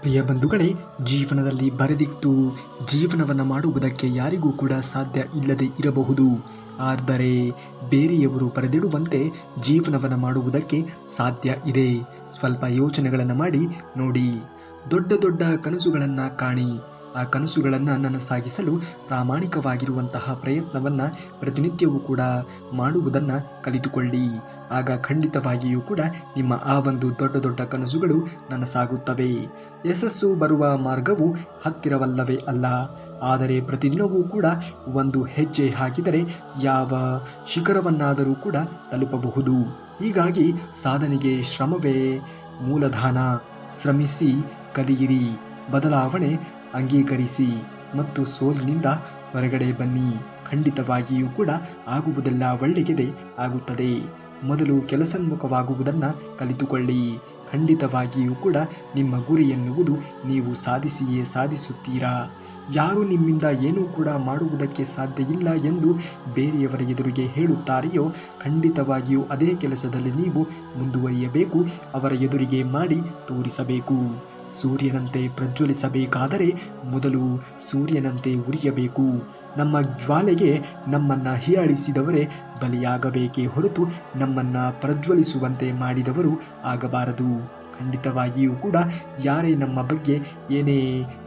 ಪ್ರಿಯ ಬಂಧುಗಳೇ, ಜೀವನದಲ್ಲಿ ಬರೆದಿಟ್ಟು ಜೀವನವನ್ನು ಮಾಡುವುದಕ್ಕೆ ಯಾರಿಗೂ ಕೂಡ ಸಾಧ್ಯ ಇಲ್ಲದೆ ಇರಬಹುದು. ಆದರೆ ಬೇರೆಯವರು ಬರೆದಿಡುವಂತೆ ಜೀವನವನ್ನು ಮಾಡುವುದಕ್ಕೆ ಸಾಧ್ಯ ಇದೆ. ಸ್ವಲ್ಪ ಯೋಚನೆಗಳನ್ನು ಮಾಡಿ ನೋಡಿ. ದೊಡ್ಡ ದೊಡ್ಡ ಕನಸುಗಳನ್ನು ಕಾಣಿ. ಆ ಕನಸುಗಳನ್ನು ನನಸಾಗಿಸಲು ಪ್ರಾಮಾಣಿಕವಾಗಿರುವಂತಹ ಪ್ರಯತ್ನವನ್ನು ಪ್ರತಿನಿತ್ಯವೂ ಕೂಡ ಮಾಡುವುದನ್ನು ಕಲಿತುಕೊಳ್ಳಿ. ಆಗ ಖಂಡಿತವಾಗಿಯೂ ಕೂಡ ನಿಮ್ಮ ಆ ಒಂದು ದೊಡ್ಡ ದೊಡ್ಡ ಕನಸುಗಳು ನನಸಾಗುತ್ತವೆ. ಯಶಸ್ಸು ಬರುವ ಮಾರ್ಗವು ಹತ್ತಿರವಲ್ಲವೇ ಅಲ್ಲ, ಆದರೆ ಪ್ರತಿದಿನವೂ ಕೂಡ ಒಂದು ಹೆಜ್ಜೆ ಹಾಕಿದರೆ ಯಾವ ಶಿಖರವನ್ನಾದರೂ ಕೂಡ ತಲುಪಬಹುದು. ಹೀಗಾಗಿ ಸಾಧನೆಗೆ ಶ್ರಮವೇ ಮೂಲಧಾನ. ಶ್ರಮಿಸಿ ಕಲಿಯಿರಿ, ಬದಲಾವಣೆ ಅಂಗೀಕರಿಸಿ ಮತ್ತು ಸೋಲಿನಿಂದ ಹೊರಗಡೆ ಬನ್ನಿ. ಖಂಡಿತವಾಗಿಯೂ ಕೂಡ ಆಗುವುದೆಲ್ಲ ಒಳ್ಳೆಯದೇ ಆಗುತ್ತದೆ. ಮೊದಲು ಕೆಲಸೋನ್ಮುಖವಾಗುವುದನ್ನು ಕಲಿತುಕೊಳ್ಳಿ. ಖಂಡಿತವಾಗಿಯೂ ಕೂಡ ನಿಮ್ಮ ಗುರಿ ಎನ್ನುವುದು ನೀವು ಸಾಧಿಸಿಯೇ ಸಾಧಿಸುತ್ತೀರಾ. ಯಾರು ನಿಮ್ಮಿಂದ ಏನೂ ಕೂಡ ಮಾಡುವುದಕ್ಕೆ ಸಾಧ್ಯ ಇಲ್ಲ ಎಂದು ಬೇರೆಯವರ ಎದುರಿಗೆ ಹೇಳುತ್ತಾರೆಯೋ ಖಂಡಿತವಾಗಿಯೂ ಅದೇ ಕೆಲಸದಲ್ಲಿ ನೀವು ಮುಂದುವರಿಯಬೇಕು. ಅವರ ಎದುರಿಗೆ ಮಾಡಿ ತೋರಿಸಬೇಕು. ಸೂರ್ಯನಂತೆ ಪ್ರಜ್ವಲಿಸಬೇಕಾದರೆ ಮೊದಲು ಸೂರ್ಯನಂತೆ ಉರಿಯಬೇಕು. ನಮ್ಮ ಜ್ವಾಲೆಗೆ ನಮ್ಮನ್ನು ಹೀಯಾಳಿಸಿದವರೇ ಬಲಿಯಾಗಬೇಕೇ ಹೊರತು ನಮ್ಮನ್ನು ಪ್ರಜ್ವಲಿಸುವಂತೆ ಮಾಡಿದವರು ಆಗಬಾರದು. ಖಂಡಿತವಾಗಿಯೂ ಕೂಡ ಯಾರೇ ನಮ್ಮ ಬಗ್ಗೆ ಏನೇ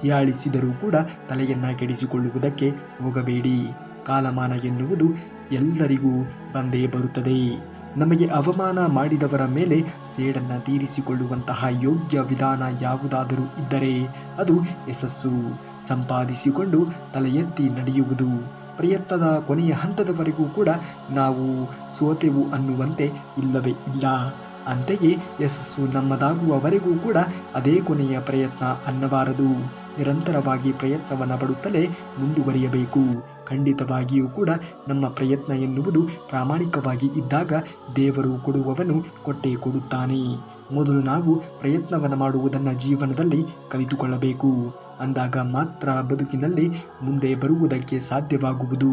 ಹೀಯಾಳಿಸಿದರೂ ಕೂಡ ತಲೆಯನ್ನು ಕೆಡಿಸಿಕೊಳ್ಳುವುದಕ್ಕೆ ಹೋಗಬೇಡಿ. ಕಾಲಮಾನ ಎನ್ನುವುದು ಎಲ್ಲರಿಗೂ ಬಂದೇ ಬರುತ್ತದೆ. ನಮಗೆ ಅವಮಾನ ಮಾಡಿದವರ ಮೇಲೆ ಸೇಡನ್ನು ತೀರಿಸಿಕೊಳ್ಳುವಂತಹ ಯೋಗ್ಯ ವಿಧಾನ ಯಾವುದಾದರೂ ಇದ್ದರೆ ಅದು ಯಶಸ್ಸು. ಸಂಪಾದಿಸಿಕೊಂಡು ತಲೆ ಎತ್ತಿ ನಡೆಯುವುದು. ಪ್ರಯತ್ನದ ಕೊನೆಯ ಹಂತದವರೆಗೂ ಕೂಡ ನಾವು ಸೋತೆವು ಅನ್ನುವಂತೆ ಇಲ್ಲವೇ ಇಲ್ಲ. ಅಂತೆಯೇ ಯಶಸ್ಸು ನಮ್ಮದಾಗುವವರೆಗೂ ಕೂಡ ಅದೇ ಕೊನೆಯ ಪ್ರಯತ್ನ ಅನ್ನಬಾರದು. ನಿರಂತರವಾಗಿ ಪ್ರಯತ್ನವನ್ನು ಪಡುತ್ತಲೇ ಮುಂದುವರಿಯಬೇಕು. ಖಂಡಿತವಾಗಿಯೂ ಕೂಡ ನಮ್ಮ ಪ್ರಯತ್ನ ಎನ್ನುವುದು ಪ್ರಾಮಾಣಿಕವಾಗಿ ಇದ್ದಾಗ ದೇವರು ಕೊಡುವವನು ಕೊಟ್ಟೇ ಕೊಡುತ್ತಾನೆ. ಮೊದಲು ನಾವು ಪ್ರಯತ್ನವನ್ನು ಮಾಡುವುದನ್ನು ಜೀವನದಲ್ಲಿ ಕಲಿತುಕೊಳ್ಳಬೇಕು. ಅಂದಾಗ ಮಾತ್ರ ಬದುಕಿನಲ್ಲಿ ಮುಂದೆ ಬರುವುದಕ್ಕೆ ಸಾಧ್ಯವಾಗುವುದು.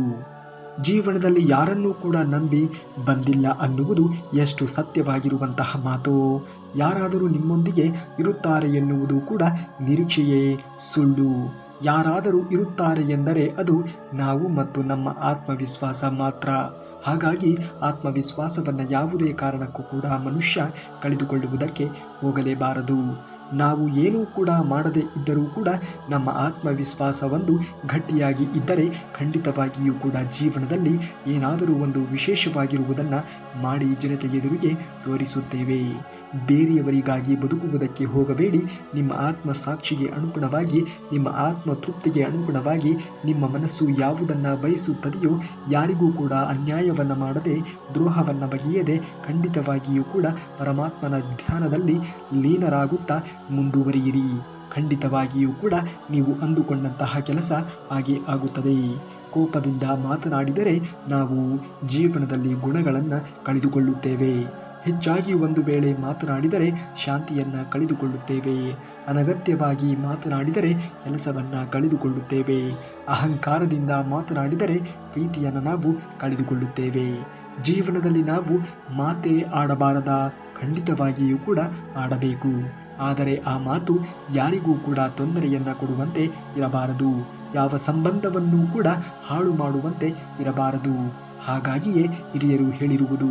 ಜೀವನದಲ್ಲಿ ಯಾರನ್ನೂ ಕೂಡ ನಂಬಿ ಬಂದಿಲ್ಲ ಅನ್ನುವುದು ಎಷ್ಟು ಸತ್ಯವಾಗಿರುವಂತಹ ಮಾತು. ಯಾರಾದರೂ ನಿಮ್ಮೊಂದಿಗೆ ಇರುತ್ತಾರೆ ಎನ್ನುವುದು ಕೂಡ ನಿರೀಕ್ಷೆಯೇ ಸುಳ್ಳು. ಯಾರಾದರೂ ಇರುತ್ತಾರೆ ಎಂದರೆ ಅದು ನಾವು ಮತ್ತು ನಮ್ಮ ಆತ್ಮವಿಶ್ವಾಸ ಮಾತ್ರ. ಹಾಗಾಗಿ ಆತ್ಮವಿಶ್ವಾಸವನ್ನು ಯಾವುದೇ ಕಾರಣಕ್ಕೂ ಕೂಡ ಮನುಷ್ಯ ಕಳೆದುಕೊಳ್ಳುವುದಕ್ಕೆ ಹೋಗಲೇಬಾರದು. ನಾವು ಏನೂ ಕೂಡ ಮಾಡದೇ ಇದ್ದರೂ ಕೂಡ ನಮ್ಮ ಆತ್ಮವಿಶ್ವಾಸ ಒಂದು ಗಟ್ಟಿಯಾಗಿ ಇದ್ದರೆ ಖಂಡಿತವಾಗಿಯೂ ಕೂಡ ಜೀವನದಲ್ಲಿ ಏನಾದರೂ ಒಂದು ವಿಶೇಷವಾಗಿರುವುದನ್ನು ಮಾಡಿ ಜನತೆ ಎದುರಿಗೆ ತೋರಿಸುತ್ತೇವೆ. ಬೇರೆಯವರಿಗಾಗಿ ಬದುಕುವುದಕ್ಕೆ ಹೋಗಬೇಡಿ. ನಿಮ್ಮ ಆತ್ಮಸಾಕ್ಷಿಗೆ ಅನುಗುಣವಾಗಿ, ನಿಮ್ಮ ಆತ್ಮ ತೃಪ್ತಿಗೆ ಅನುಗುಣವಾಗಿ ನಿಮ್ಮ ಮನಸ್ಸು ಯಾವುದನ್ನು ಬಯಸುತ್ತದೆಯೋ ಯಾರಿಗೂ ಕೂಡ ಅನ್ಯಾಯವನ್ನು ಮಾಡದೆ, ದ್ರೋಹವನ್ನು ಬಗೆಯದೆ ಖಂಡಿತವಾಗಿಯೂ ಕೂಡ ಪರಮಾತ್ಮನ ಧ್ಯಾನದಲ್ಲಿ ಲೀನರಾಗುತ್ತಾ ಮುಂದುವರಿಯಿರಿ. ಖಂಡಿತವಾಗಿಯೂ ಕೂಡ ನೀವು ಅಂದುಕೊಂಡಂತಹ ಕೆಲಸ ಹಾಗೆ ಆಗುತ್ತದೆ. ಕೋಪದಿಂದ ಮಾತನಾಡಿದರೆ ನಾವು ಜೀವನದಲ್ಲಿ ಗುಣಗಳನ್ನು ಕಳೆದುಕೊಳ್ಳುತ್ತೇವೆ. ಹೆಚ್ಚಾಗಿ ಒಂದು ವೇಳೆ ಮಾತನಾಡಿದರೆ ಶಾಂತಿಯನ್ನು ಕಳೆದುಕೊಳ್ಳುತ್ತೇವೆ. ಅನಗತ್ಯವಾಗಿ ಮಾತನಾಡಿದರೆ ಕೆಲಸವನ್ನು ಕಳೆದುಕೊಳ್ಳುತ್ತೇವೆ. ಅಹಂಕಾರದಿಂದ ಮಾತನಾಡಿದರೆ ಪ್ರೀತಿಯನ್ನು ನಾವು ಕಳೆದುಕೊಳ್ಳುತ್ತೇವೆ. ಜೀವನದಲ್ಲಿ ನಾವು ಮಾತೇ ಆಡಬಾರದ, ಖಂಡಿತವಾಗಿಯೂ ಕೂಡ ಆಡಬೇಕು. ಆದರೆ ಆ ಮಾತು ಯಾರಿಗೂ ಕೂಡ ತೊಂದರೆಯನ್ನು ಕೊಡುವಂತೆ ಇರಬಾರದು. ಯಾವ ಸಂಬಂಧವನ್ನೂ ಕೂಡ ಹಾಳು ಮಾಡುವಂತೆ ಇರಬಾರದು. ಹಾಗಾಗಿಯೇ ಹಿರಿಯರು ಹೇಳಿರುವುದು,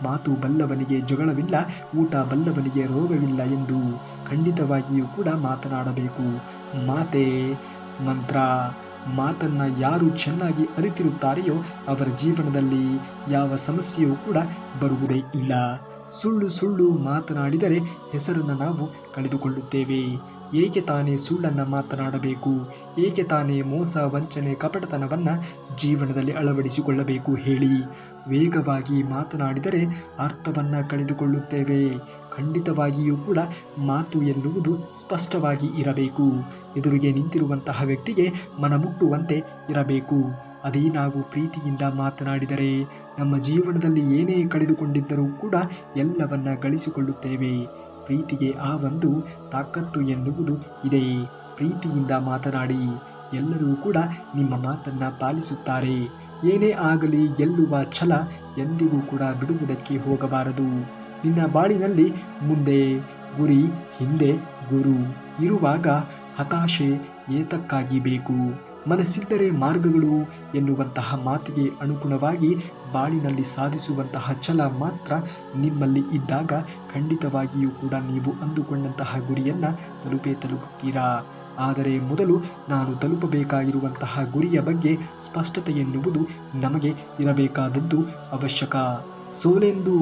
ಮಾತು ಬಲ್ಲವನಿಗೆ ಜಗಳವಿಲ್ಲ, ಊಟ ಬಲ್ಲವನಿಗೆ ರೋಗವಿಲ್ಲ ಎಂದು. ಖಂಡಿತವಾಗಿಯೂ ಕೂಡ ಮಾತನಾಡಬೇಕು. ಮಾತೇ ಮಂತ್ರ. ಮಾತನ್ನು ಯಾರು ಚೆನ್ನಾಗಿ ಅರಿತಿರುತ್ತಾರೆಯೋ ಅವರ ಜೀವನದಲ್ಲಿ ಯಾವ ಸಮಸ್ಯೆಯೂ ಕೂಡ ಬರುವುದೇ ಇಲ್ಲ. ಸುಳ್ಳು ಸುಳ್ಳು ಮಾತನಾಡಿದರೆ ಹೆಸರನ್ನು ನಾವು ಕಳೆದುಕೊಳ್ಳುತ್ತೇವೆ. ಏಕೆ ತಾನೇ ಸುಳ್ಳನ್ನು ಮಾತನಾಡಬೇಕು? ಏಕೆ ತಾನೇ ಮೋಸ, ವಂಚನೆ, ಕಪಟತನವನ್ನು ಜೀವನದಲ್ಲಿ ಅಳವಡಿಸಿಕೊಳ್ಳಬೇಕು ಹೇಳಿ? ವೇಗವಾಗಿ ಮಾತನಾಡಿದರೆ ಅರ್ಥವನ್ನು ಕಳೆದುಕೊಳ್ಳುತ್ತೇವೆ. ಖಂಡಿತವಾಗಿಯೂ ಕೂಡ ಮಾತು ಎನ್ನುವುದು ಸ್ಪಷ್ಟವಾಗಿ ಇರಬೇಕು. ಎದುರಿಗೆ ನಿಂತಿರುವಂತಹ ವ್ಯಕ್ತಿಗೆ ಮನಮುಟ್ಟುವಂತೆ ಇರಬೇಕು. ಅದೇ ನಾವು ಪ್ರೀತಿಯಿಂದ ಮಾತನಾಡಿದರೆ ನಮ್ಮ ಜೀವನದಲ್ಲಿ ಏನೇ ಕಳೆದುಕೊಂಡಿದ್ದರೂ ಕೂಡ ಎಲ್ಲವನ್ನ ಗಳಿಸಿಕೊಳ್ಳುತ್ತೇವೆ. ಪ್ರೀತಿಗೆ ಆ ಒಂದು ತಾಕತ್ತು ಎನ್ನುವುದು ಇದೆ. ಪ್ರೀತಿಯಿಂದ ಮಾತನಾಡಿ. ಎಲ್ಲರೂ ಕೂಡ ನಿಮ್ಮ ಮಾತನ್ನು ಪಾಲಿಸುತ್ತಾರೆ. ಏನೇ ಆಗಲಿ ಗೆಲ್ಲುವ ಛಲ ಎಂದಿಗೂ ಕೂಡ ಬಿಡುವುದಕ್ಕೆ ಹೋಗಬಾರದು. ನಿನ್ನ ಬಾಳಿನಲ್ಲಿ ಮುಂದೆ ಗುರಿ, ಹಿಂದೆ ಗುರು. ಇರುವಾಗ ಹತಾಶೆ ಏತಕ್ಕಾಗಿ ಬೇಕು? ಮನಸ್ಸಿದ್ದರೆ ಮಾರ್ಗಗಳು ಎನ್ನುವಂತಹ ಮಾತಿಗೆ ಅನುಗುಣವಾಗಿ ಬಾಳಿನಲ್ಲಿ ಸಾಧಿಸುವಂತಹ ಛಲ ಮಾತ್ರ ನಿಮ್ಮಲ್ಲಿ ಇದ್ದಾಗ ಖಂಡಿತವಾಗಿಯೂ ಕೂಡ ನೀವು ಅಂದುಕೊಂಡಂತಹ ಗುರಿಯನ್ನು ತಲುಪುತ್ತೀರಾ. ಆದರೆ ಮೊದಲು ನಾನು ತಲುಪಬೇಕಾಗಿರುವಂತಹ ಗುರಿಯ ಬಗ್ಗೆ ಸ್ಪಷ್ಟತೆ ಎನ್ನುವುದು ನಮಗೆ ಇರಬೇಕಾದದ್ದು ಅವಶ್ಯಕ. ಸೋಲೆಂದು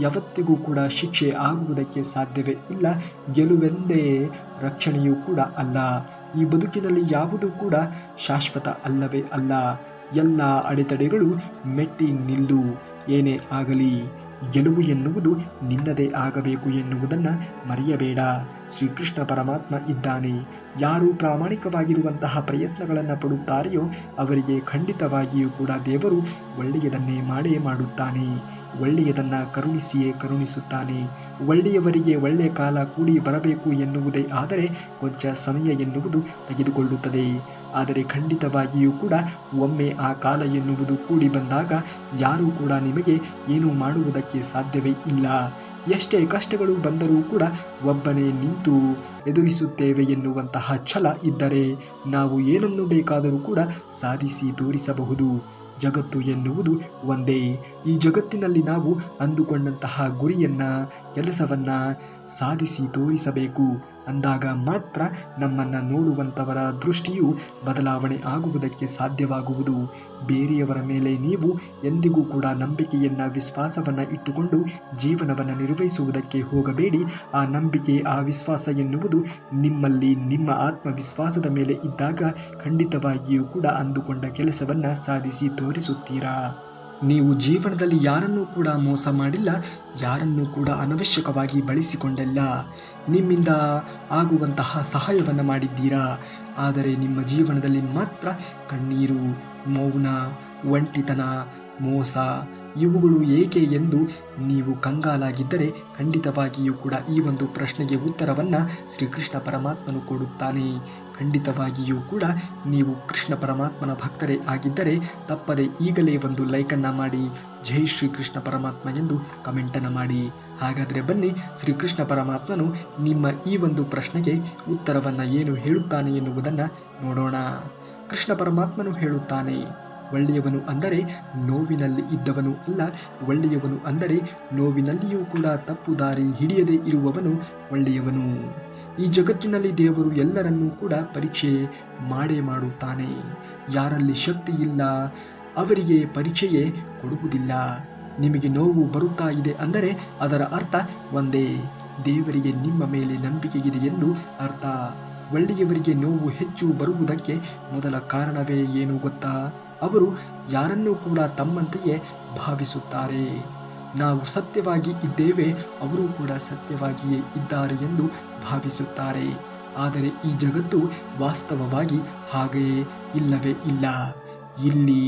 ಯಾವತ್ತಿಗೂ ಕೂಡ ಶಿಕ್ಷೆ ಆಗುವುದಕ್ಕೆ ಸಾಧ್ಯವೇ ಇಲ್ಲ, ಗೆಲುವೆಂದೇ ರಕ್ಷಣೆಯೂ ಕೂಡ ಅಲ್ಲ. ಈ ಬದುಕಿನಲ್ಲಿ ಯಾವುದೂ ಕೂಡ ಶಾಶ್ವತ ಅಲ್ಲವೇ ಅಲ್ಲ. ಎಲ್ಲ ಅಡೆತಡೆಗಳು ಮೆಟ್ಟಿ ನಿಲ್ಲು. ಏನೇ ಆಗಲಿ ಗೆಲುವು ಎನ್ನುವುದು ನಿನ್ನದೇ ಆಗಬೇಕು ಎನ್ನುವುದನ್ನು ಮರೆಯಬೇಡ. ಶ್ರೀಕೃಷ್ಣ ಪರಮಾತ್ಮ ಇದ್ದಾನೆ. ಯಾರು ಪ್ರಾಮಾಣಿಕವಾಗಿರುವಂತಹ ಪ್ರಯತ್ನಗಳನ್ನು ಪಡುತ್ತಾರೆಯೋ ಅವರಿಗೆ ಖಂಡಿತವಾಗಿಯೂ ಕೂಡ ದೇವರು ಒಳ್ಳೆಯದನ್ನೇ ಮಾಡೇ ಮಾಡುತ್ತಾನೆ. ಒಳ್ಳೆಯದನ್ನು ಕರುಣಿಸಿಯೇ ಕರುಣಿಸುತ್ತಾನೆ. ಒಳ್ಳೆಯವರಿಗೆ ಒಳ್ಳೆಯ ಕಾಲ ಕೂಡಿ ಬರಬೇಕು ಎನ್ನುವುದೇ ಆದರೆ ಕೊಂಚ ಸಮಯ ಎನ್ನುವುದು ತೆಗೆದುಕೊಳ್ಳುತ್ತದೆ. ಆದರೆ ಖಂಡಿತವಾಗಿಯೂ ಕೂಡ ಒಮ್ಮೆ ಆ ಕಾಲ ಎನ್ನುವುದು ಕೂಡಿ ಬಂದಾಗ ಯಾರೂ ಕೂಡ ನಿಮಗೆ ಏನೂ ಮಾಡುವುದಕ್ಕೆ ಸಾಧ್ಯವೇ ಇಲ್ಲ. ಎಷ್ಟೇ ಕಷ್ಟಗಳು ಬಂದರೂ ಕೂಡ ಒಬ್ಬನೇ ನಿಂತು ಎದುರಿಸುತ್ತೇವೆ ಎನ್ನುವಂತಹ ಛಲ ಇದ್ದರೆ ನಾವು ಏನನ್ನು ಬೇಕಾದರೂ ಕೂಡ ಸಾಧಿಸಿ ತೋರಿಸಬಹುದು. ಜಗತ್ತು ಎನ್ನುವುದು ಒಂದೇ. ಈ ಜಗತ್ತಿನಲ್ಲಿ ನಾವು ಅಂದುಕೊಂಡಂತಹ ಗುರಿಯನ್ನು ಕೆಲಸವನ್ನು ಸಾಧಿಸಿ ತೋರಿಸಬೇಕು. ಅಂದಾಗ ಮಾತ್ರ ನಮ್ಮನ್ನು ನೋಡುವಂಥವರ ದೃಷ್ಟಿಯು ಬದಲಾವಣೆ ಆಗುವುದಕ್ಕೆ ಸಾಧ್ಯವಾಗುವುದು. ಬೇರೆಯವರ ಮೇಲೆ ನೀವು ಎಂದಿಗೂ ಕೂಡ ನಂಬಿಕೆಯನ್ನು ವಿಶ್ವಾಸವನ್ನು ಇಟ್ಟುಕೊಂಡು ಜೀವನವನ್ನು ನಿರ್ವಹಿಸುವುದಕ್ಕೆ ಹೋಗಬೇಡಿ. ಆ ನಂಬಿಕೆ ಆ ವಿಶ್ವಾಸ ಎನ್ನುವುದು ನಿಮ್ಮಲ್ಲಿ ನಿಮ್ಮ ಆತ್ಮವಿಶ್ವಾಸದ ಮೇಲೆ ಇದ್ದಾಗ ಖಂಡಿತವಾಗಿಯೂ ಕೂಡ ಅಂದುಕೊಂಡ ಕೆಲಸವನ್ನು ಸಾಧಿಸಿ ತೋರಿಸುತ್ತೀರಾ. ನೀವು ಜೀವನದಲ್ಲಿ ಯಾರನ್ನೂ ಕೂಡ ಮೋಸ ಮಾಡಿಲ್ಲ, ಯಾರನ್ನೂ ಕೂಡ ಅನವಶ್ಯಕವಾಗಿ ಬಳಸಿಕೊಂಡಿಲ್ಲ. ನಿಮ್ಮಿಂದ ಆಗುವಂತಹ ಸಹಾಯವನ್ನು ಮಾಡಿದ್ದೀರಾ. ಆದರೆ ನಿಮ್ಮ ಜೀವನದಲ್ಲಿ ಮಾತ್ರ ಕಣ್ಣೀರು, ಮೌನ, ಒಂಟಿತನ, ಮೋಸ ಇವುಗಳು ಏಕೆ ಎಂದು ನೀವು ಕಂಗಾಲಾಗಿದ್ದರೆ ಖಂಡಿತವಾಗಿಯೂ ಕೂಡ ಈ ಒಂದು ಪ್ರಶ್ನೆಗೆ ಉತ್ತರವನ್ನು ಶ್ರೀಕೃಷ್ಣ ಪರಮಾತ್ಮನು ಕೊಡುತ್ತಾನೆ. ಖಂಡಿತವಾಗಿಯೂ ಕೂಡ ನೀವು ಕೃಷ್ಣ ಪರಮಾತ್ಮನ ಭಕ್ತರೇ ಆಗಿದ್ದರೆ ತಪ್ಪದೆ ಈಗಲೇ ಒಂದು ಲೈಕನ್ನು ಮಾಡಿ, ಜೈ ಶ್ರೀಕೃಷ್ಣ ಪರಮಾತ್ಮ ಎಂದು ಕಮೆಂಟನ್ನು ಮಾಡಿ. ಹಾಗಾದರೆ ಬನ್ನಿ ಶ್ರೀಕೃಷ್ಣ ಪರಮಾತ್ಮನು ನಿಮ್ಮ ಈ ಒಂದು ಪ್ರಶ್ನೆಗೆ ಉತ್ತರವನ್ನು ಏನು ಹೇಳುತ್ತಾನೆ ಎನ್ನುವುದನ್ನು ನೋಡೋಣ. ಕೃಷ್ಣ ಪರಮಾತ್ಮನು ಹೇಳುತ್ತಾನೆ, ಒಳ್ಳೆಯವನು ಅಂದರೆ ನೋವಿನಲ್ಲಿ ಇದ್ದವನು ಅಲ್ಲ. ಒಳ್ಳೆಯವನು ಅಂದರೆ ನೋವಿನಲ್ಲಿಯೂ ಕೂಡ ತಪ್ಪು ದಾರಿ ಹಿಡಿಯದೇ ಇರುವವನು ಒಳ್ಳೆಯವನು. ಈ ಜಗತ್ತಿನಲ್ಲಿ ದೇವರು ಎಲ್ಲರನ್ನೂ ಕೂಡ ಪರೀಕ್ಷೆ ಮಾಡೇ ಮಾಡುತ್ತಾನೆ. ಯಾರಲ್ಲಿ ಶಕ್ತಿ ಇಲ್ಲ ಅವರಿಗೆ ಪರೀಕ್ಷೆಯೇ ಕೊಡುವುದಿಲ್ಲ. ನಿಮಗೆ ನೋವು ಬರುತ್ತಾ ಇದೆ ಅಂದರೆ ಅದರ ಅರ್ಥ ಒಂದೇ, ದೇವರಿಗೆ ನಿಮ್ಮ ಮೇಲೆ ನಂಬಿಕೆ ಇದೆ ಎಂದು ಅರ್ಥ. ಒಳ್ಳೆಯವರಿಗೆ ನೋವು ಹೆಚ್ಚು ಬರುವುದಕ್ಕೆ ಮೊದಲ ಕಾರಣವೇ ಏನು ಗೊತ್ತಾ? ಅವರು ಯಾರನ್ನೂ ಕೂಡ ತಮ್ಮಂತೆಯೇ ಭಾವಿಸುತ್ತಾರೆ. ನಾವು ಸತ್ಯವಾಗಿ ಇದ್ದೇವೆ, ಅವರು ಕೂಡ ಸತ್ಯವಾಗಿಯೇ ಇದ್ದಾರೆ ಎಂದು ಭಾವಿಸುತ್ತಾರೆ. ಆದರೆ ಈ ಜಗತ್ತು ವಾಸ್ತವವಾಗಿ ಹಾಗೆಯೇ ಇಲ್ಲವೇ ಇಲ್ಲ. ಇಲ್ಲಿ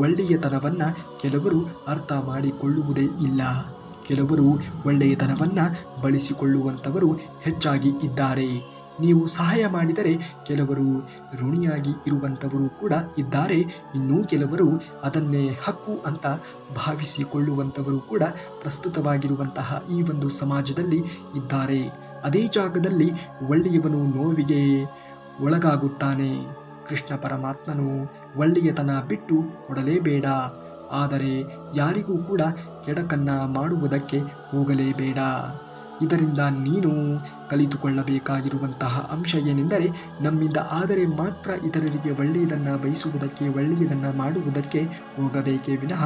ಒಳ್ಳೆಯತನವನ್ನು ಕೆಲವರು ಅರ್ಥ ಮಾಡಿಕೊಳ್ಳುವುದೇ ಇಲ್ಲ. ಕೆಲವರು ಒಳ್ಳೆಯತನವನ್ನು ಬಳಸಿಕೊಳ್ಳುವಂಥವರು ಹೆಚ್ಚಾಗಿ ಇದ್ದಾರೆ. ನೀವು ಸಹಾಯ ಮಾಡಿದರೆ ಕೆಲವರು ಋಣಿಯಾಗಿ ಇರುವಂಥವರು ಕೂಡ ಇದ್ದಾರೆ. ಇನ್ನೂ ಕೆಲವರು ಅದನ್ನೇ ಹಕ್ಕು ಅಂತ ಭಾವಿಸಿಕೊಳ್ಳುವಂಥವರು ಕೂಡ ಪ್ರಸ್ತುತವಾಗಿರುವಂತಹ ಈ ಒಂದು ಸಮಾಜದಲ್ಲಿ ಇದ್ದಾರೆ. ಅದೇ ಜಾಗದಲ್ಲಿ ಒಳ್ಳೆಯವನು ನೋವಿಗೆ ಒಳಗಾಗುತ್ತಾನೆ. ಕೃಷ್ಣ ಪರಮಾತ್ಮನು ಒಳ್ಳೆಯತನ ಬಿಟ್ಟು ಕೊಡಲೇಬೇಡ, ಆದರೆ ಯಾರಿಗೂ ಕೂಡ ಕೆಡಕನ್ನು ಮಾಡುವುದಕ್ಕೆ ಹೋಗಲೇಬೇಡ. ಇದರಿಂದ ನೀನು ಕಲಿತುಕೊಳ್ಳಬೇಕಾಗಿರುವಂತಹ ಅಂಶ ಏನೆಂದರೆ, ನಮ್ಮಿಂದ ಆದರೆ ಮಾತ್ರ ಇತರರಿಗೆ ಒಳ್ಳೆಯದನ್ನು ಬಯಸುವುದಕ್ಕೆ, ಒಳ್ಳೆಯದನ್ನು ಮಾಡುವುದಕ್ಕೆ ಹೋಗಬೇಕೇ ವಿನಃ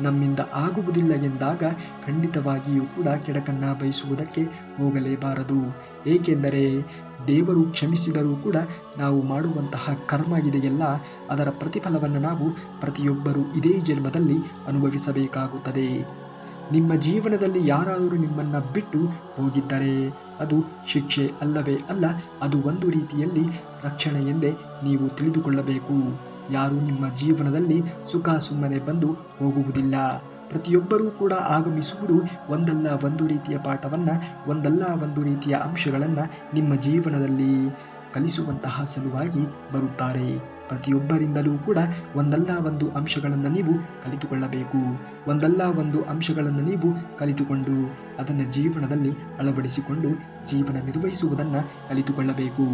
ನಮ್ಮಿಂದ ಆಗುವುದಿಲ್ಲ ಎಂದಾಗ ಖಂಡಿತವಾಗಿಯೂ ಕೂಡ ಕೆಡಕನ್ನು ಬಯಸುವುದಕ್ಕೆ ಹೋಗಲೇಬಾರದು. ಏಕೆಂದರೆ ದೇವರು ಕ್ಷಮಿಸಿದರೂ ಕೂಡ ನಾವು ಮಾಡುವಂತಹ ಕರ್ಮ ಇದೆಯಲ್ಲ, ಅದರ ಪ್ರತಿಫಲವನ್ನು ನಾವು ಪ್ರತಿಯೊಬ್ಬರೂ ಇದೇ ಜನ್ಮದಲ್ಲಿ ಅನುಭವಿಸಬೇಕಾಗುತ್ತದೆ. ನಿಮ್ಮ ಜೀವನದಲ್ಲಿ ಯಾರಾದರೂ ನಿಮ್ಮನ್ನು ಬಿಟ್ಟು ಹೋಗಿದ್ದರೆ ಅದು ಶಿಕ್ಷೆ ಅಲ್ಲವೇ ಅಲ್ಲ, ಅದು ಒಂದು ರೀತಿಯಲ್ಲಿ ರಕ್ಷಣೆ ಎಂದೇ ನೀವು ತಿಳಿದುಕೊಳ್ಳಬೇಕು. ಯಾರೂ ನಿಮ್ಮ ಜೀವನದಲ್ಲಿ ಸುಖ ಸುಮ್ಮನೆ ಬಂದು ಹೋಗುವುದಿಲ್ಲ. ಪ್ರತಿಯೊಬ್ಬರೂ ಕೂಡ ಆಗಮಿಸುವುದು ಒಂದಲ್ಲ ಒಂದು ರೀತಿಯ ಪಾಠವನ್ನು, ಒಂದಲ್ಲ ಒಂದು ರೀತಿಯ ಅಂಶಗಳನ್ನು ನಿಮ್ಮ ಜೀವನದಲ್ಲಿ ಕಲಿಸುವಂತಹ ಸಲುವಾಗಿ ಬರುತ್ತಾರೆ. ಪ್ರತಿಯೊಬ್ಬರಿಂದಲೂ ಕೂಡ ಒಂದಲ್ಲ ಒಂದು ಅಂಶಗಳನ್ನು ನೀವು ಕಲಿತುಕೊಳ್ಳಬೇಕು. ಒಂದಲ್ಲ ಒಂದು ಅಂಶಗಳನ್ನು ನೀವು ಕಲಿತುಕೊಂಡು ಅದನ್ನು ಜೀವನದಲ್ಲಿ ಅಳವಡಿಸಿಕೊಂಡು ಜೀವನ ನಿರ್ವಹಿಸುವುದನ್ನು ಕಲಿತುಕೊಳ್ಳಬೇಕು.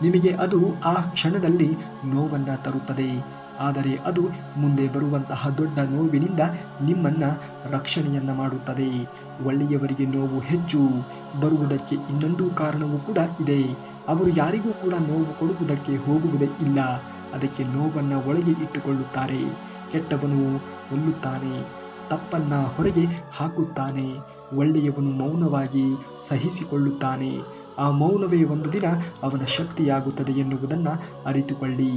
ನಿಮಗೆ ಅದು ಆ ಕ್ಷಣದಲ್ಲಿ ನೋವನ್ನು ತರುತ್ತದೆ, ಆದರೆ ಅದು ಮುಂದೆ ಬರುವಂತಹ ದೊಡ್ಡ ನೋವಿನಿಂದ ನಿಮ್ಮನ್ನು ರಕ್ಷಣೆಯನ್ನು ಮಾಡುತ್ತದೆ. ಒಳ್ಳೆಯವರಿಗೆ ನೋವು ಹೆಚ್ಚು ಬರುವುದಕ್ಕೆ ಇನ್ನೊಂದು ಕಾರಣವೂ ಕೂಡ ಇದೆ. ಅವರು ಯಾರಿಗೂ ಕೂಡ ನೋವು ಕೊಡುವುದಕ್ಕೆ ಹೋಗುವುದೇ ಇಲ್ಲ. ಅದಕ್ಕೆ ನೋವನ್ನು ಒಳಗೆ ಇಟ್ಟುಕೊಳ್ಳುತ್ತಾರೆ. ಕೆಟ್ಟವನು ಕೊಲ್ಲುತ್ತಾನೆ, ತಪ್ಪನ್ನು ಹೊರಗೆ ಹಾಕುತ್ತಾನೆ. ಒಳ್ಳೆಯವನು ಮೌನವಾಗಿ ಸಹಿಸಿಕೊಳ್ಳುತ್ತಾನೆ. ಆ ಮೌನವೇ ಒಂದು ದಿನ ಅವನ ಶಕ್ತಿಯಾಗುತ್ತದೆ ಎನ್ನುವುದನ್ನು ಅರಿತುಕೊಳ್ಳಿ.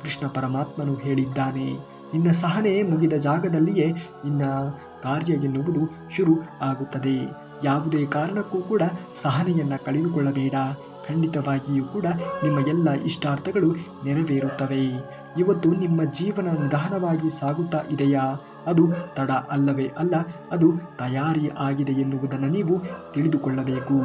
ಕೃಷ್ಣ ಪರಮಾತ್ಮನು ಹೇಳಿದ್ದಾನೆ, ನಿನ್ನ ಸಹನೆ ಮುಗಿದ ಜಾಗದಲ್ಲಿಯೇ ನಿನ್ನ ಕಾರ್ಯ ಎನ್ನುವುದು ಶುರು ಆಗುತ್ತದೆ. ಯಾವುದೇ ಕಾರಣಕ್ಕೂ ಕೂಡ ಸಹನೆಯನ್ನು ಕಳೆದುಕೊಳ್ಳಬೇಡ. ಖಂಡಿತವಾಗಿಯೂ ಕೂಡ ನಿಮ್ಮ ಎಲ್ಲ ಇಷ್ಟಾರ್ಥಗಳು ನೆರವೇರುತ್ತವೆ. ಇವತ್ತು ನಿಮ್ಮ ಜೀವನ ನಿಧಾನವಾಗಿ ಸಾಗುತ್ತಾ ಇದೆಯಾ? ಅದು ತಡ ಅಲ್ಲವೇ ಅಲ್ಲ, ಅದು ತಯಾರಿ ಆಗಿದೆ ಎನ್ನುವುದನ್ನು ನೀವು ತಿಳಿದುಕೊಳ್ಳಬೇಕು.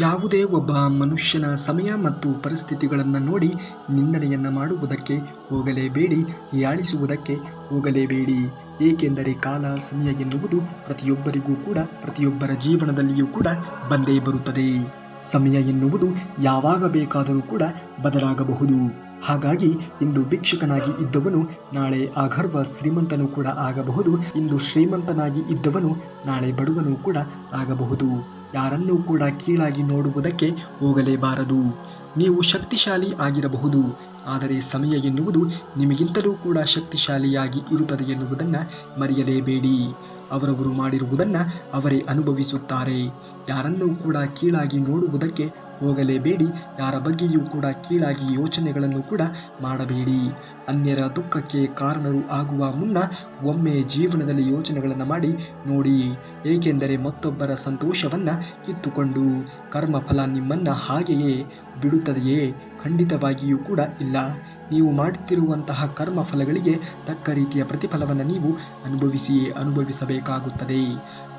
ಯಾವುದೇ ಒಬ್ಬ ಮನುಷ್ಯನ ಸಮಯ ಮತ್ತು ಪರಿಸ್ಥಿತಿಗಳನ್ನು ನೋಡಿ ನಿಂದನೆಯನ್ನು ಮಾಡುವುದಕ್ಕೆ ಹೋಗಲೇಬೇಡಿ, ಹೀಯಾಳಿಸುವುದಕ್ಕೆ ಹೋಗಲೇಬೇಡಿ. ಏಕೆಂದರೆ ಕಾಲ ಸಮಯ ಎನ್ನುವುದು ಪ್ರತಿಯೊಬ್ಬರಿಗೂ ಕೂಡ ಪ್ರತಿಯೊಬ್ಬರ ಜೀವನದಲ್ಲಿಯೂ ಕೂಡ ಬಂದೇ ಬರುತ್ತದೆ. ಸಮಯ ಎನ್ನುವುದು ಯಾವಾಗ ಬೇಕಾದರೂ ಕೂಡ ಬದಲಾಗಬಹುದು. ಹಾಗಾಗಿ ಇಂದು ಭಿಕ್ಷುಕನಾಗಿ ಇದ್ದವನು ನಾಳೆ ಅಗರ್ವ ಶ್ರೀಮಂತನೂ ಕೂಡ ಆಗಬಹುದು. ಇಂದು ಶ್ರೀಮಂತನಾಗಿ ಇದ್ದವನು ನಾಳೆ ಬಡವನೂ ಕೂಡ ಆಗಬಹುದು. ಯಾರನ್ನೂ ಕೂಡ ಕೀಳಾಗಿ ನೋಡುವುದಕ್ಕೆ ಹೋಗಲೇಬಾರದು. ನೀವು ಶಕ್ತಿಶಾಲಿ ಆಗಿರಬಹುದು, ಆದರೆ ಸಮಯ ಎನ್ನುವುದು ನಿಮಗಿಂತಲೂ ಕೂಡ ಶಕ್ತಿಶಾಲಿಯಾಗಿ ಇರುತ್ತದೆ ಎನ್ನುವುದನ್ನು ಮರೆಯಲೇಬೇಡಿ. ಅವರವರು ಮಾಡಿರುವುದನ್ನು ಅವರೇ ಅನುಭವಿಸುತ್ತಾರೆ. ಯಾರನ್ನೂ ಕೂಡ ಕೀಳಾಗಿ ನೋಡುವುದಕ್ಕೆ ಹೋಗಲೇಬೇಡಿ. ಯಾರ ಬಗ್ಗೆಯೂ ಕೂಡ ಕೀಳಾಗಿ ಯೋಚನೆಗಳನ್ನು ಕೂಡ ಮಾಡಬೇಡಿ. ಅನ್ಯರ ದುಃಖಕ್ಕೆ ಕಾರಣರು ಆಗುವ ಮುನ್ನ ಒಮ್ಮೆ ಜೀವನದಲ್ಲಿ ಯೋಚನೆಗಳನ್ನು ಮಾಡಿ ನೋಡಿ. ಏಕೆಂದರೆ ಮತ್ತೊಬ್ಬರ ಸಂತೋಷವನ್ನು ಕಿತ್ತುಕೊಂಡು ಕರ್ಮಫಲ ನಿಮ್ಮನ್ನು ಹಾಗೆಯೇ ಬಿಡುತ್ತದೆಯೇ? ಖಂಡಿತವಾಗಿಯೂ ಕೂಡ ಇಲ್ಲ. ನೀವು ಮಾಡುತ್ತಿರುವಂತಹ ಕರ್ಮಫಲಗಳಿಗೆ ತಕ್ಕ ರೀತಿಯ ಪ್ರತಿಫಲವನ್ನು ನೀವು ಅನುಭವಿಸಬೇಕಾಗುತ್ತದೆ.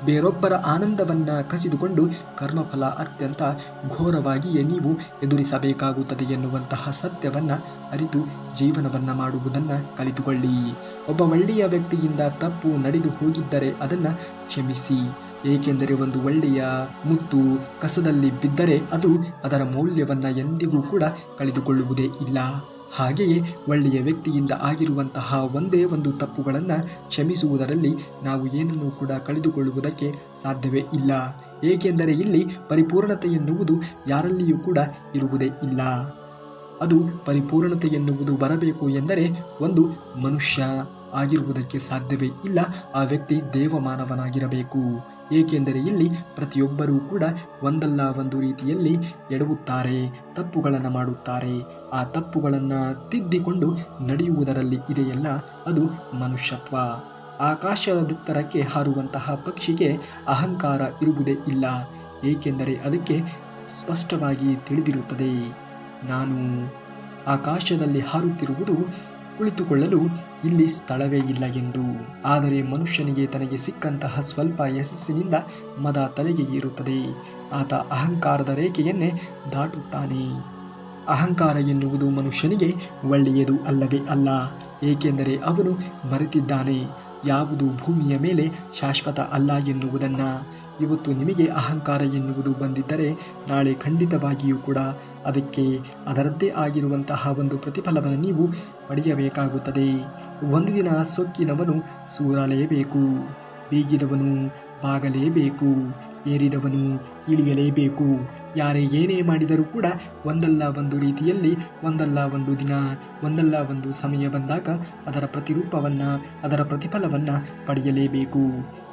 ಬೇರೊಬ್ಬರ ಆನಂದವನ್ನು ಕಸಿದುಕೊಂಡು ಕರ್ಮಫಲ ಅತ್ಯಂತ ಘೋರವಾಗಿಯೇ ನೀವು ಎದುರಿಸಬೇಕಾಗುತ್ತದೆ ಎನ್ನುವಂತಹ ಸತ್ಯವನ್ನು ಅರಿತು ಜೀವನವನ್ನು ಮಾಡುವುದನ್ನು ಕಲಿತುಕೊಳ್ಳಿ. ಒಬ್ಬ ಒಳ್ಳೆಯ ವ್ಯಕ್ತಿಯಿಂದ ತಪ್ಪು ನಡೆದು ಹೋಗಿದ್ದರೆ ಅದನ್ನು ಕ್ಷಮಿಸಿ. ಏಕೆಂದರೆ ಒಂದು ಒಳ್ಳೆಯ ಮುತ್ತು ಕಸದಲ್ಲಿ ಬಿದ್ದರೆ ಅದು ಅದರ ಮೌಲ್ಯವನ್ನು ಎಂದಿಗೂ ಕೂಡ ಕಳೆದುಕೊಳ್ಳುವುದೇ ಇಲ್ಲ. ಹಾಗೆಯೇ ಒಳ್ಳೆಯ ವ್ಯಕ್ತಿಯಿಂದ ಆಗಿರುವಂತಹ ಒಂದೇ ಒಂದು ತಪ್ಪುಗಳನ್ನು ಕ್ಷಮಿಸುವುದರಲ್ಲಿ ನಾವು ಏನನ್ನೂ ಕೂಡ ಕಳೆದುಕೊಳ್ಳುವುದಕ್ಕೆ ಸಾಧ್ಯವೇ ಇಲ್ಲ. ಏಕೆಂದರೆ ಇಲ್ಲಿ ಪರಿಪೂರ್ಣತೆ ಎನ್ನುವುದು ಯಾರಲ್ಲಿಯೂ ಕೂಡ ಇರುವುದೇ ಇಲ್ಲ. ಅದು ಪರಿಪೂರ್ಣತೆ ಎನ್ನುವುದು ಬರಬೇಕು ಎಂದರೆ ಒಂದು ಮನುಷ್ಯ ಆಗಿರುವುದಕ್ಕೆ ಸಾಧ್ಯವೇ ಇಲ್ಲ. ಆ ವ್ಯಕ್ತಿ ದೇವಮಾನವನಾಗಿರಬೇಕು. ಏಕೆಂದರೆ ಇಲ್ಲಿ ಪ್ರತಿಯೊಬ್ಬರೂ ಕೂಡ ಒಂದಲ್ಲ ಒಂದು ರೀತಿಯಲ್ಲಿ ಎಡವುತ್ತಾರೆ, ತಪ್ಪುಗಳನ್ನು ಮಾಡುತ್ತಾರೆ. ಆ ತಪ್ಪುಗಳನ್ನು ತಿದ್ದಿಕೊಂಡು ನಡೆಯುವುದರಲ್ಲಿ ಇದೆಯಲ್ಲ, ಅದು ಮನುಷ್ಯತ್ವ. ಆಕಾಶದೆತ್ತರಕ್ಕೆ ಹಾರುವಂತಹ ಪಕ್ಷಿಗೆ ಅಹಂಕಾರ ಇರುವುದೇ ಇಲ್ಲ. ಏಕೆಂದರೆ ಅದಕ್ಕೆ ಸ್ಪಷ್ಟವಾಗಿ ತಿಳಿದಿರುತ್ತದೆ, ನಾನು ಆಕಾಶದಲ್ಲಿ ಹಾರುತ್ತಿರುವುದು ಕುಳಿತುಕೊಳ್ಳಲು ಇಲ್ಲಿ ಸ್ಥಳವೇ ಇಲ್ಲ ಎಂದು. ಆದರೆ ಮನುಷ್ಯನಿಗೆ ತನಗೆ ಸಿಕ್ಕಂತಹ ಸ್ವಲ್ಪ ಯಶಸ್ಸಿನಿಂದ ಮದ ತಲೆಗೆ ಏರುತ್ತದೆ. ಆತ ಅಹಂಕಾರದ ರೇಖೆಯನ್ನೇ ದಾಟುತ್ತಾನೆ. ಅಹಂಕಾರ ಎನ್ನುವುದು ಮನುಷ್ಯನಿಗೆ ಒಳ್ಳೆಯದು ಅಲ್ಲವೇ ಅಲ್ಲ. ಏಕೆಂದರೆ ಅವನು ಮರೆತಿದ್ದಾನೆ ಯಾವುದು ಭೂಮಿಯ ಮೇಲೆ ಶಾಶ್ವತ ಅಲ್ಲ ಎನ್ನುವುದನ್ನು. ಇವತ್ತು ನಿಮಗೆ ಅಹಂಕಾರ ಎನ್ನುವುದು ಬಂದಿದ್ದರೆ ನಾಳೆ ಖಂಡಿತವಾಗಿಯೂ ಕೂಡ ಅದಕ್ಕೆ ಅದರದ್ದೇ ಆಗಿರುವಂತಹ ಒಂದು ಪ್ರತಿಫಲವನ್ನು ನೀವು ಪಡೆಯಬೇಕಾಗುತ್ತದೆ. ಒಂದು ದಿನ ಸೊಕ್ಕಿನವನು ಸೂರಲೇಬೇಕು, ಬೀಗಿದವನು ಬಾಗಲೇಬೇಕು, ಏರಿದವನು ಇಳಿಯಲೇಬೇಕು. ಯಾರೇ ಏನೇ ಮಾಡಿದರೂ ಕೂಡ ಒಂದಲ್ಲ ಒಂದು ರೀತಿಯಲ್ಲಿ ಒಂದಲ್ಲ ಒಂದು ದಿನ ಒಂದಲ್ಲ ಒಂದು ಸಮಯ ಬಂದಾಗ ಅದರ ಪ್ರತಿರೂಪವನ್ನು ಅದರ ಪ್ರತಿಫಲವನ್ನು ಪಡೆಯಲೇಬೇಕು.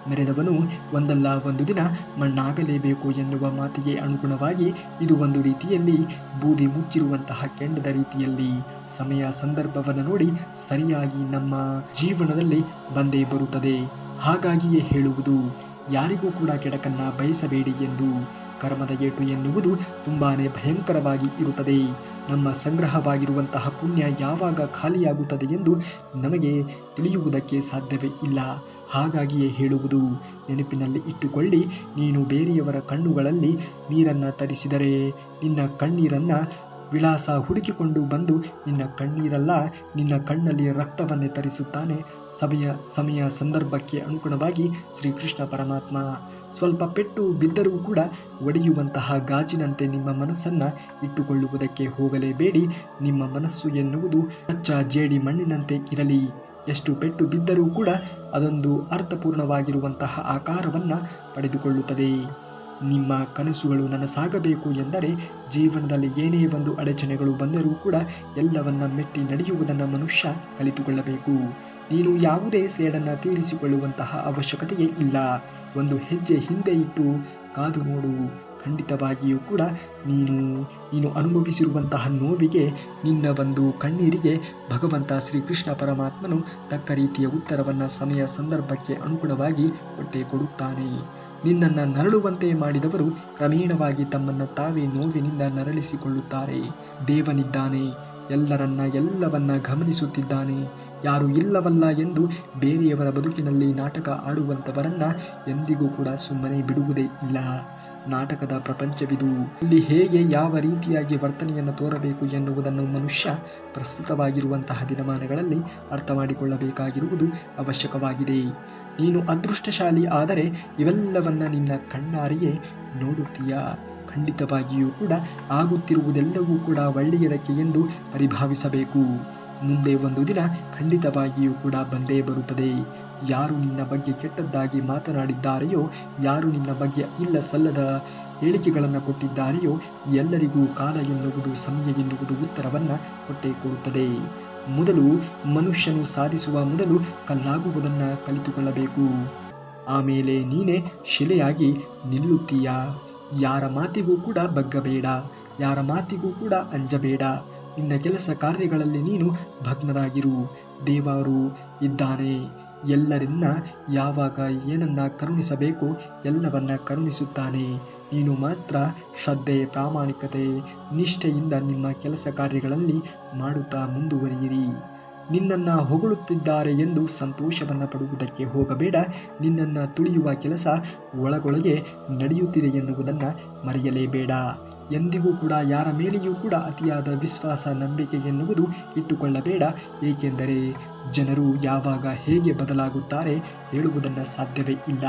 ಮೆರೆದವನು ಒಂದಲ್ಲ ಒಂದು ದಿನ ಮಣ್ಣಾಗಲೇಬೇಕು ಎನ್ನುವ ಮಾತಿಗೆ ಅನುಗುಣವಾಗಿ ಇದು ಒಂದು ರೀತಿಯಲ್ಲಿ ಬೂದಿ ಮುಚ್ಚಿರುವಂತಹ ಕೆಂಡದ ರೀತಿಯಲ್ಲಿ ಸಮಯ ಸಂದರ್ಭವನ್ನು ನೋಡಿ ಸರಿಯಾಗಿ ನಮ್ಮ ಜೀವನದಲ್ಲಿ ಬಂದೇ ಬರುತ್ತದೆ. ಹಾಗಾಗಿಯೇ ಹೇಳುವುದು, ಯಾರಿಗೂ ಕೂಡ ಕೆಡಕನ್ನು ಬಯಸಬೇಡಿ ಎಂದು. ಕರ್ಮದ ಏಟು ಎನ್ನುವುದು ತುಂಬಾನೇ ಭಯಂಕರವಾಗಿ ಇರುತ್ತದೆ. ನಮ್ಮ ಸಂಗ್ರಹವಾಗಿರುವಂತಹ ಪುಣ್ಯ ಯಾವಾಗ ಖಾಲಿಯಾಗುತ್ತದೆ ಎಂದು ನಮಗೆ ತಿಳಿಯುವುದಕ್ಕೆ ಸಾಧ್ಯವೇ ಇಲ್ಲ. ಹಾಗಾಗಿಯೇ ಹೇಳುವುದು, ನೆನಪಿನಲ್ಲಿ ಇಟ್ಟುಕೊಳ್ಳಿ, ನೀನು ಬೇರೆಯವರ ಕಣ್ಣುಗಳಲ್ಲಿ ನೀರನ್ನು ತರಿಸಿದರೆ ನಿನ್ನ ಕಣ್ಣೀರನ್ನು ವಿಳಾಸ ಹುಡುಕಿಕೊಂಡು ಬಂದು ನಿನ್ನ ಕಣ್ಣೀರಲ್ಲ ನಿನ್ನ ಕಣ್ಣಲ್ಲಿ ರಕ್ತವನ್ನೇ ತರಿಸುತ್ತಾನೆ. ಸಮಯ ಸಂದರ್ಭಕ್ಕೆ ಅನುಗುಣವಾಗಿ ಶ್ರೀಕೃಷ್ಣ ಪರಮಾತ್ಮ ಸ್ವಲ್ಪ ಪೆಟ್ಟು ಬಿದ್ದರೂ ಕೂಡ ಒಡೆಯುವಂತಹ ಗಾಜಿನಂತೆ ನಿಮ್ಮ ಮನಸ್ಸನ್ನು ಇಟ್ಟುಕೊಳ್ಳುವುದಕ್ಕೆ ಹೋಗಲೇಬೇಡಿ. ನಿಮ್ಮ ಮನಸ್ಸು ಎನ್ನುವುದು ಕಚ್ಚಾ ಜೇಡಿ ಮಣ್ಣಿನಂತೆ ಇರಲಿ. ಎಷ್ಟು ಪೆಟ್ಟು ಬಿದ್ದರೂ ಕೂಡ ಅದೊಂದು ಅರ್ಥಪೂರ್ಣವಾಗಿರುವಂತಹ ಆಕಾರವನ್ನು ಪಡೆದುಕೊಳ್ಳುತ್ತದೆ. ನಿಮ್ಮ ಕನಸುಗಳು ನನಸಾಗಬೇಕು ಎಂದರೆ ಜೀವನದಲ್ಲಿ ಏನೇ ಒಂದು ಅಡಚಣೆಗಳು ಬಂದರೂ ಕೂಡ ಎಲ್ಲವನ್ನ ಮೆಟ್ಟಿ ನಡೆಯುವುದನ್ನು ಮನುಷ್ಯ ಕಲಿತುಕೊಳ್ಳಬೇಕು. ನೀನು ಯಾವುದೇ ಸೇಡನ್ನು ತೀರಿಸಿಕೊಳ್ಳುವಂತಹ ಅವಶ್ಯಕತೆಯೇ ಇಲ್ಲ. ಒಂದು ಹೆಜ್ಜೆ ಹಿಂದೆ ಇಟ್ಟು ಕಾದು ನೋಡು. ಖಂಡಿತವಾಗಿಯೂ ಕೂಡ ನೀನು ಅನುಭವಿಸಿರುವಂತಹ ನೋವಿಗೆ, ನಿನ್ನ ಒಂದು ಕಣ್ಣೀರಿಗೆ ಭಗವಂತ ಶ್ರೀಕೃಷ್ಣ ಪರಮಾತ್ಮನು ತಕ್ಕ ರೀತಿಯ ಉತ್ತರವನ್ನು ಸಮಯ ಸಂದರ್ಭಕ್ಕೆ ಅನುಗುಣವಾಗಿ ಕೊಟ್ಟೇ ಕೊಡುತ್ತಾನೆ. ನಿನ್ನನ್ನು ನರಳುವಂತೆ ಮಾಡಿದವರು ಕ್ರಮೇಣವಾಗಿ ತಮ್ಮನ್ನು ತಾವೇ ನೋವಿನಿಂದ ನರಳಿಸಿಕೊಳ್ಳುತ್ತಾರೆ. ದೇವನಿದ್ದಾನೆ, ಎಲ್ಲವನ್ನ ಗಮನಿಸುತ್ತಿದ್ದಾನೆ. ಯಾರು ಇಲ್ಲವಲ್ಲ ಎಂದು ಬೇರೆಯವರ ಬದುಕಿನಲ್ಲಿ ನಾಟಕ ಆಡುವಂಥವರನ್ನ ಎಂದಿಗೂ ಕೂಡ ಸುಮ್ಮನೆ ಬಿಡುವುದೇ ಇಲ್ಲ. ನಾಟಕದ ಪ್ರಪಂಚವಿದು. ಇಲ್ಲಿ ಹೇಗೆ ಯಾವ ರೀತಿಯಾಗಿ ವರ್ತನೆಯನ್ನು ತೋರಬೇಕು ಎನ್ನುವುದನ್ನು ಮನುಷ್ಯ ಪ್ರಸ್ತುತವಾಗಿರುವಂತಹ ದಿನಮಾನಗಳಲ್ಲಿ ಅರ್ಥ ಮಾಡಿಕೊಳ್ಳಬೇಕಾಗಿರುವುದು ಅವಶ್ಯಕವಾಗಿದೆ. ನೀನು ಅದೃಷ್ಟಶಾಲಿ ಆದರೆ ಇವೆಲ್ಲವನ್ನ ನಿನ್ನ ಕಣ್ಣಾರೆಯೇ ನೋಡುತ್ತೀಯ. ಖಂಡಿತವಾಗಿಯೂ ಕೂಡ ಆಗುತ್ತಿರುವುದೆಲ್ಲವೂ ಕೂಡ ಒಳ್ಳೆಯದಕ್ಕೆ ಎಂದು ಪರಿಭಾವಿಸಬೇಕು. ಮುಂದೆ ಒಂದು ದಿನ ಖಂಡಿತವಾಗಿಯೂ ಕೂಡ ಬಂದೇ ಬರುತ್ತದೆ. ಯಾರು ನಿನ್ನ ಬಗ್ಗೆ ಕೆಟ್ಟದ್ದಾಗಿ ಮಾತನಾಡಿದ್ದಾರೆಯೋ, ಯಾರು ನಿನ್ನ ಬಗ್ಗೆ ಇಲ್ಲ ಸಲ್ಲದ ಹೇಳಿಕೆಗಳನ್ನು ಕೊಟ್ಟಿದ್ದಾರೆಯೋ ಎಲ್ಲರಿಗೂ ಕಾಲ ಎನ್ನುವುದು, ಸಮಯ ಎನ್ನುವುದು ಉತ್ತರವನ್ನು ಕೊಟ್ಟೇ ಕೊಡುತ್ತದೆ. ಮೊದಲು ಮನುಷ್ಯನು ಸಾಧಿಸುವ ಮೊದಲು ಕಲ್ಲಾಗುವುದನ್ನು ಕಲಿತುಕೊಳ್ಳಬೇಕು. ಆಮೇಲೆ ನೀನೇ ಶಿಲೆಯಾಗಿ ನಿಲ್ಲುತ್ತೀಯ. ಯಾರ ಮಾತಿಗೂ ಕೂಡ ಬಗ್ಗಬೇಡ, ಯಾರ ಮಾತಿಗೂ ಕೂಡ ಅಂಜಬೇಡ. ನಿನ್ನ ಕೆಲಸ ಕಾರ್ಯಗಳಲ್ಲಿ ನೀನು ಭಗ್ನರಾಗಿರು. ದೇವರು ಇದ್ದಾನೆ. ಎಲ್ಲರನ್ನ ಯಾವಾಗ ಏನನ್ನ ಕರುಣಿಸಬೇಕು ಎಲ್ಲವನ್ನ ಕರುಣಿಸುತ್ತಾನೆ. ನೀನು ಮಾತ್ರ ಶ್ರದ್ಧೆ, ಪ್ರಾಮಾಣಿಕತೆ, ನಿಷ್ಠೆಯಿಂದ ನಿಮ್ಮ ಕೆಲಸ ಕಾರ್ಯಗಳಲ್ಲಿ ಮಾಡುತ್ತಾ ಮುಂದುವರಿಯಿರಿ. ನಿನ್ನನ್ನು ಹೊಗಳುತ್ತಿದ್ದಾರೆ ಎಂದು ಸಂತೋಷವನ್ನು ಪಡುವುದಕ್ಕೆ ಹೋಗಬೇಡ. ನಿನ್ನನ್ನು ತುಳಿಯುವ ಕೆಲಸ ಒಳಗೊಳಗೆ ನಡೆಯುತ್ತಿದೆ ಎನ್ನುವುದನ್ನು ಮರೆಯಲೇಬೇಡ. ಎಂದಿಗೂ ಕೂಡ ಯಾರ ಮೇಲೆಯೂ ಕೂಡ ಅತಿಯಾದ ವಿಶ್ವಾಸ, ನಂಬಿಕೆ ಎನ್ನುವುದು ಇಟ್ಟುಕೊಳ್ಳಬೇಡ. ಏಕೆಂದರೆ ಜನರು ಯಾವಾಗ ಹೇಗೆ ಬದಲಾಗುತ್ತಾರೆ ಹೇಳುವುದನ್ನು ಸಾಧ್ಯವೇ ಇಲ್ಲ.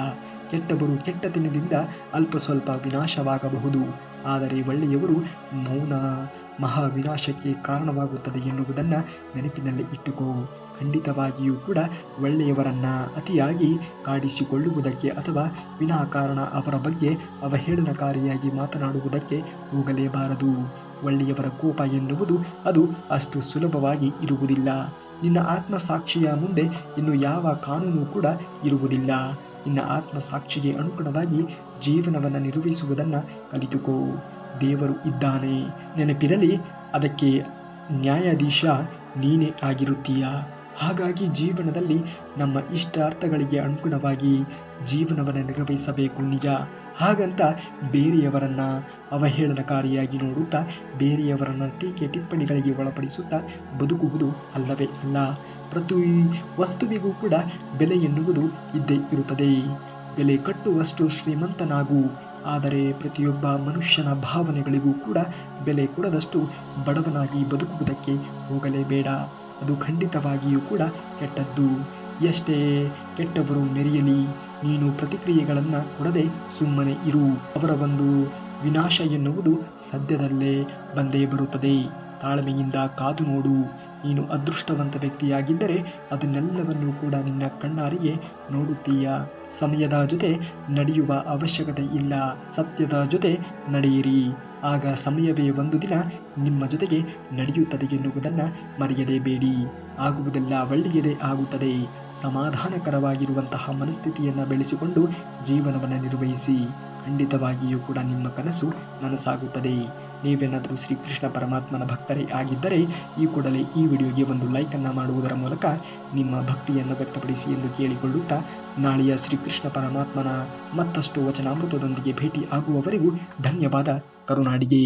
ಕೆಟ್ಟವರು ಕೆಟ್ಟತನದಿಂದ ಅಲ್ಪ ಸ್ವಲ್ಪ ವಿನಾಶವಾಗಬಹುದು, ಆದರೆ ಒಳ್ಳೆಯವರು ಮೌನ ಮಹಾ ವಿನಾಶಕ್ಕೆ ಕಾರಣವಾಗುತ್ತದೆ ಎನ್ನುವುದನ್ನು ನೆನಪಿನಲ್ಲಿ ಇಟ್ಟುಕೋ. ಖಂಡಿತವಾಗಿಯೂ ಕೂಡ ಒಳ್ಳೆಯವರನ್ನ ಅತಿಯಾಗಿ ಕಾಡಿಸಿಕೊಳ್ಳುವುದಕ್ಕೆ ಅಥವಾ ವಿನಾಕಾರಣ ಅವರ ಬಗ್ಗೆ ಅವಹೇಳನಕಾರಿಯಾಗಿ ಮಾತನಾಡುವುದಕ್ಕೆ ಹೋಗಲೇಬಾರದು. ಒಳ್ಳೆಯವರ ಕೋಪ ಎನ್ನುವುದು ಅದು ಅಷ್ಟು ಸುಲಭವಾಗಿ ಇರುವುದಿಲ್ಲ. ನಿನ್ನ ಆತ್ಮಸಾಕ್ಷಿಯ ಮುಂದೆ ಇನ್ನು ಯಾವ ಕಾನೂನು ಕೂಡ ಇರುವುದಿಲ್ಲ. ನಿನ್ನ ಆತ್ಮಸಾಕ್ಷಿಗೆ ಅನುಗುಣವಾಗಿ ಜೀವನವನ್ನು ನಿರ್ವಹಿಸುವುದನ್ನು ಕಲಿತುಕೋ. ದೇವರು ಇದ್ದಾನೆ, ನೆನಪಿರಲಿ. ಅದಕ್ಕೆ ನ್ಯಾಯಾಧೀಶ ನೀನೇ ಆಗಿರುತ್ತೀಯ. ಹಾಗಾಗಿ ಜೀವನದಲ್ಲಿ ನಮ್ಮ ಇಷ್ಟಾರ್ಥಗಳಿಗೆ ಅನುಗುಣವಾಗಿ ಜೀವನವನ್ನು ನಿರ್ವಹಿಸಬೇಕು, ನಿಜ. ಹಾಗಂತ ಬೇರೆಯವರನ್ನು ಅವಹೇಳನಕಾರಿಯಾಗಿ ನೋಡುತ್ತಾ, ಬೇರೆಯವರನ್ನು ಟೀಕೆ ಟಿಪ್ಪಣಿಗಳಿಗೆ ಒಳಪಡಿಸುತ್ತಾ ಬದುಕುವುದು ಅಲ್ಲವೇ ಅಲ್ಲ. ಪ್ರತಿ ವಸ್ತುವಿಗೂ ಕೂಡ ಬೆಲೆ ಎನ್ನುವುದು ಇದ್ದೇ ಇರುತ್ತದೆ. ಬೆಲೆ ಕಟ್ಟುವಷ್ಟು ಶ್ರೀಮಂತನಾಗು, ಆದರೆ ಪ್ರತಿಯೊಬ್ಬ ಮನುಷ್ಯನ ಭಾವನೆಗಳಿಗೂ ಕೂಡ ಬೆಲೆ ಕೊಡದಷ್ಟು ಬಡವನಾಗಿ ಬದುಕುವುದಕ್ಕೆ ಹೋಗಲೇಬೇಡ. ಅದು ಖಂಡಿತವಾಗಿಯೂ ಕೂಡ ಕೆಟ್ಟದ್ದು. ಎಷ್ಟೇ ಕೆಟ್ಟವರು ಮೆರೆಯಲಿ, ನೀನು ಪ್ರತಿಕ್ರಿಯೆಗಳನ್ನು ಕೊಡದೆ ಸುಮ್ಮನೆ ಇರು. ಅವರ ಒಂದು ವಿನಾಶ ಎನ್ನುವುದು ಸದ್ಯದಲ್ಲೇ ಬಂದೇ ಬರುತ್ತದೆ. ತಾಳ್ಮೆಯಿಂದ ಕಾದು ನೋಡು. ನೀನು ಅದೃಷ್ಟವಂತ ವ್ಯಕ್ತಿಯಾಗಿದ್ದರೆ ಅದನ್ನೆಲ್ಲವನ್ನೂ ಕೂಡ ನಿನ್ನ ಕಣ್ಣಾರೆಯೇ ನೋಡುತ್ತೀಯ. ಸಮಯದ ಜೊತೆ ನಡೆಯುವ ಅವಶ್ಯಕತೆ ಇಲ್ಲ, ಸತ್ಯದ ಜೊತೆ ನಡೆಯಿರಿ. ಆಗ ಸಮಯವೇ ಒಂದು ದಿನ ನಿಮ್ಮ ಜೊತೆಗೆ ನಡೆಯುತ್ತದೆ ಎನ್ನುವುದನ್ನು ಮರೆಯಲೇಬೇಡಿ. ಆಗುವುದೆಲ್ಲ ಒಳ್ಳೆಯದೇ ಆಗುತ್ತದೆ. ಸಮಾಧಾನಕರವಾಗಿರುವಂತಹ ಮನಸ್ಥಿತಿಯನ್ನು ಬೆಳೆಸಿಕೊಂಡು ಜೀವನವನ್ನು ನಿರ್ವಹಿಸಿ. ಖಂಡಿತವಾಗಿಯೂ ಕೂಡ ನಿಮ್ಮ ಕನಸು ನನಸಾಗುತ್ತದೆ. ನೀವೇನಾದರೂ ಶ್ರೀಕೃಷ್ಣ ಪರಮಾತ್ಮನ ಭಕ್ತರೇ ಆಗಿದ್ದರೆ ಈ ಕೂಡಲೇ ಈ ವಿಡಿಯೋಗೆ ಒಂದು ಲೈಕನ್ನು ಮಾಡುವುದರ ಮೂಲಕ ನಿಮ್ಮ ಭಕ್ತಿಯನ್ನು ವ್ಯಕ್ತಪಡಿಸಿ ಎಂದು ಕೇಳಿಕೊಳ್ಳುತ್ತಾ, ನಾಳೆಯ ಶ್ರೀಕೃಷ್ಣ ಪರಮಾತ್ಮನ ಮತ್ತಷ್ಟು ವಚನಾಮೃತದೊಂದಿಗೆ ಭೇಟಿ ಆಗುವವರೆಗೂ ಧನ್ಯವಾದ. ಕರುನಾಡಿಗೆ.